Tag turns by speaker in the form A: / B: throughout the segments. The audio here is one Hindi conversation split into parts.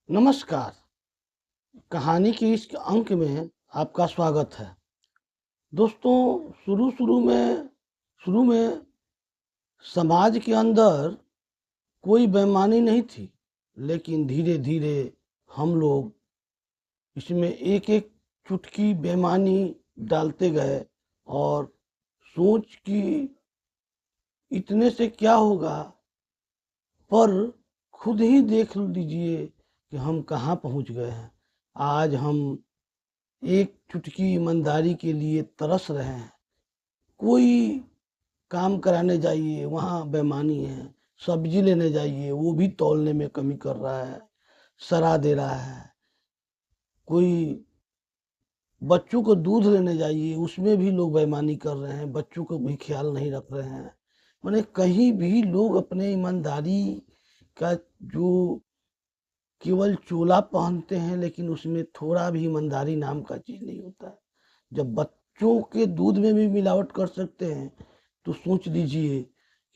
A: नमस्कार। कहानी के इस अंक में आपका स्वागत है। दोस्तों, शुरू में समाज के अंदर कोई बेईमानी नहीं थी, लेकिन धीरे धीरे हम लोग इसमें एक एक चुटकी बेईमानी डालते गए और सोच कि इतने से क्या होगा, पर खुद ही देख लीजिए कि हम कहाँ पहुँच गए हैं। आज हम एक चुटकी ईमानदारी के लिए तरस रहे हैं। कोई काम कराने जाइए, वहाँ बेईमानी है। सब्जी लेने जाइए, वो भी तौलने में कमी कर रहा है, सड़ा दे रहा है। कोई बच्चों को दूध लेने जाइए, उसमें भी लोग बेईमानी कर रहे हैं, बच्चों को भी ख्याल नहीं रख रहे हैं। माने कहीं भी लोग अपने ईमानदारी का जो केवल चोला पहनते हैं, लेकिन उसमें थोड़ा भी ईमानदारी नाम का चीज नहीं होता है। जब बच्चों के दूध में भी मिलावट कर सकते हैं, तो सोच लीजिए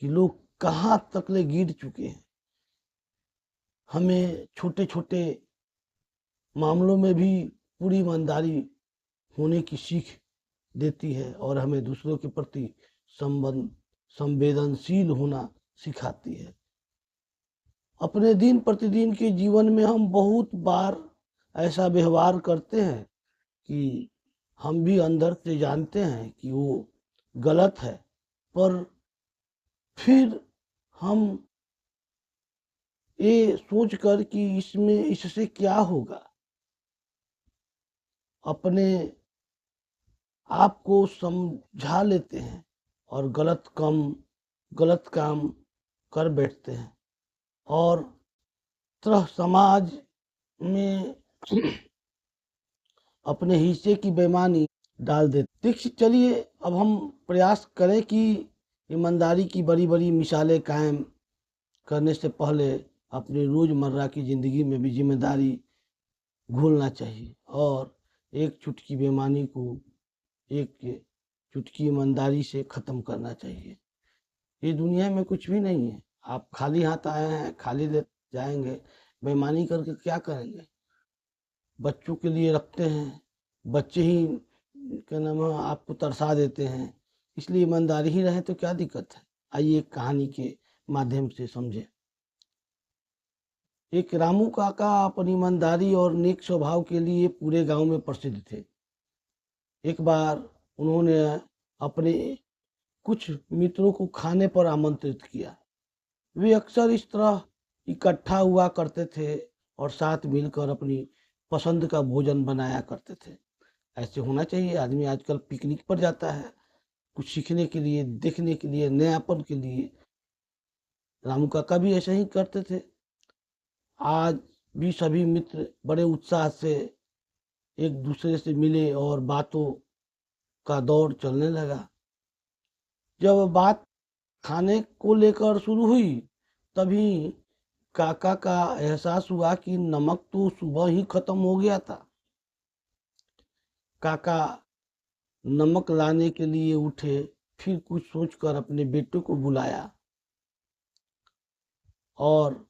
A: कि लोग कहाँ तक ले गिर चुके हैं। हमें छोटे छोटे मामलों में भी पूरी ईमानदारी होने की सीख देती है और हमें दूसरों के प्रति संबंध संवेदनशील होना सिखाती है। अपने दिन प्रतिदिन के जीवन में हम बहुत बार ऐसा व्यवहार करते हैं कि हम भी अंदर से जानते हैं कि वो गलत है, पर फिर हम ये सोच कर कि इससे क्या होगा, अपने आप को समझा लेते हैं और गलत काम कर बैठते हैं और तरह समाज में अपने हिस्से की बेईमानी डाल देते। देखिए, चलिए अब हम प्रयास करें कि ईमानदारी की बड़ी बड़ी मिसालें कायम करने से पहले अपनी रोज़मर्रा की ज़िंदगी में भी जिम्मेदारी घोलना चाहिए और एक चुटकी बेईमानी को एक चुटकी ईमानदारी से ख़त्म करना चाहिए। ये दुनिया में कुछ भी नहीं है। आप खाली हाथ आए हैं, खाली ले जाएंगे। बेईमानी करके क्या करेंगे? बच्चों के लिए रखते हैं, बच्चे ही क्या नाम है आपको तरसा देते हैं। इसलिए ईमानदारी ही रहे तो क्या दिक्कत है। आइए एक कहानी के माध्यम से समझे। एक रामू काका अपनी ईमानदारी और नेक स्वभाव के लिए पूरे गांव में प्रसिद्ध थे। एक बार उन्होंने अपने कुछ मित्रों को खाने पर आमंत्रित किया। वे अक्सर इस तरह इकट्ठा हुआ करते थे और साथ मिलकर अपनी पसंद का भोजन बनाया करते थे। ऐसे होना चाहिए। आदमी आजकल पिकनिक पर जाता है कुछ सीखने के लिए, देखने के लिए, नयापन के लिए। रामू काका भी ऐसा ही करते थे। आज भी सभी मित्र बड़े उत्साह से एक दूसरे से मिले और बातों का दौर चलने लगा। जब बात खाने को लेकर शुरू हुई, तभी काका का एहसास हुआ कि नमक तो सुबह ही खत्म हो गया था। काका नमक लाने के लिए उठे, फिर कुछ सोचकर अपने बेटे को बुलाया और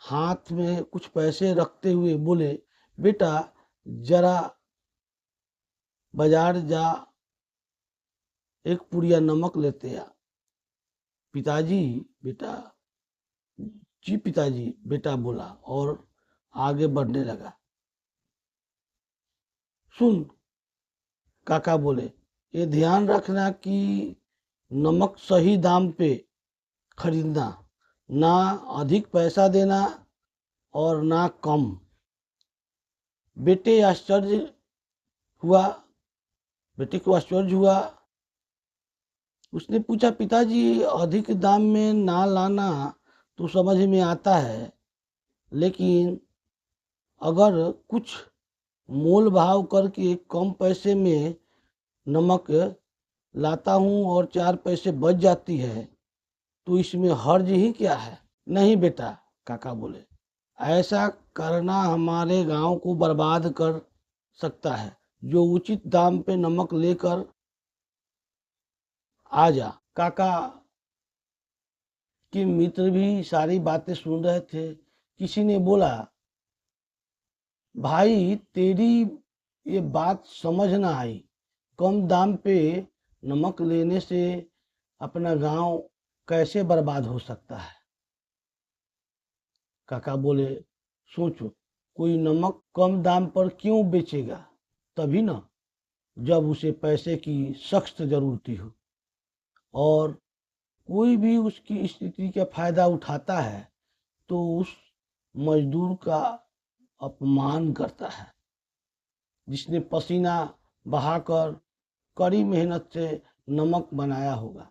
A: हाथ में कुछ पैसे रखते हुए बोले, बेटा जरा बाजार जा, एक पुड़िया नमक लेते आ। पिताजी बेटा जी पिताजी, बेटा बोला और आगे बढ़ने लगा। सुन, काका बोले, ये ध्यान रखना कि नमक सही दाम पे खरीदना, ना अधिक पैसा देना और ना कम। बेटे आश्चर्य हुआ बेटे को आश्चर्य हुआ। उसने पूछा, पिताजी अधिक दाम में ना लाना तो समझ में आता है, लेकिन अगर कुछ मोल भाव करके कम पैसे में नमक लाता हूँ और 4 पैसे बच जाती है, तो इसमें हर्ज ही क्या है। नहीं बेटा, काका बोले, ऐसा करना हमारे गांव को बर्बाद कर सकता है। जो उचित दाम पे नमक लेकर आ जा। काका के मित्र भी सारी बातें सुन रहे थे। किसी ने बोला, भाई तेरी ये बात समझ ना आई, कम दाम पे नमक लेने से अपना गांव कैसे बर्बाद हो सकता है। काका बोले, सोचो, कोई नमक कम दाम पर क्यों बेचेगा? तभी ना, जब उसे पैसे की सख्त जरूरत हो, और कोई भी उसकी स्थिति का फायदा उठाता है तो उस मजदूर का अपमान करता है, जिसने पसीना बहाकर कड़ी मेहनत से नमक बनाया होगा।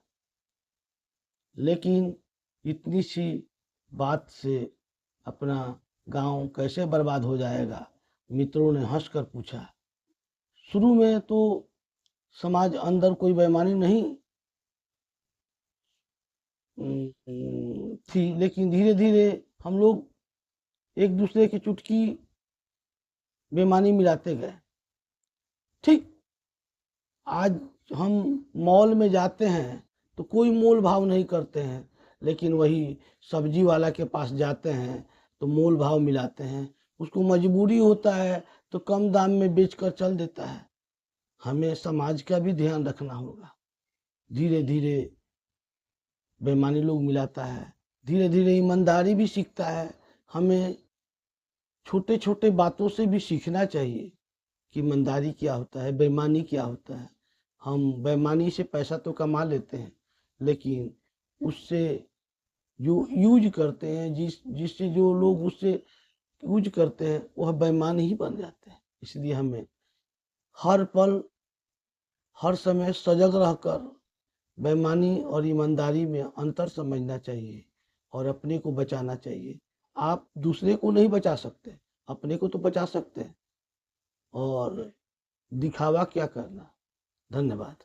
A: लेकिन इतनी सी बात से अपना गांव कैसे बर्बाद हो जाएगा? मित्रों ने हंसकर पूछा। शुरू में तो समाज अंदर कोई बेईमानी नहीं थी, लेकिन धीरे धीरे हम लोग एक दूसरे की चुटकी बेईमानी मिलाते गए। ठीक, आज हम मॉल में जाते हैं तो कोई मोल भाव नहीं करते हैं, लेकिन वही सब्जी वाला के पास जाते हैं तो मोल भाव मिलाते हैं। उसको मजबूरी होता है तो कम दाम में बेचकर चल देता है। हमें समाज का भी ध्यान रखना होगा। धीरे धीरे बेईमानी लोग मिलाता है, धीरे धीरे ईमानदारी भी सीखता है। हमें छोटे छोटे बातों से भी सीखना चाहिए कि ईमानदारी क्या होता है, बेईमानी क्या होता है। हम बेईमानी से पैसा तो कमा लेते हैं, लेकिन उससे जो यूज करते हैं, जिससे जो लोग उससे यूज करते हैं, वह बेईमान ही बन जाते हैं। इसलिए हमें हर पल हर समय सजग रहकर बेईमानी और ईमानदारी में अंतर समझना चाहिए और अपने को बचाना चाहिए। आप दूसरे को नहीं बचा सकते, अपने को तो बचा सकते हैं। और दिखावा क्या करना। धन्यवाद।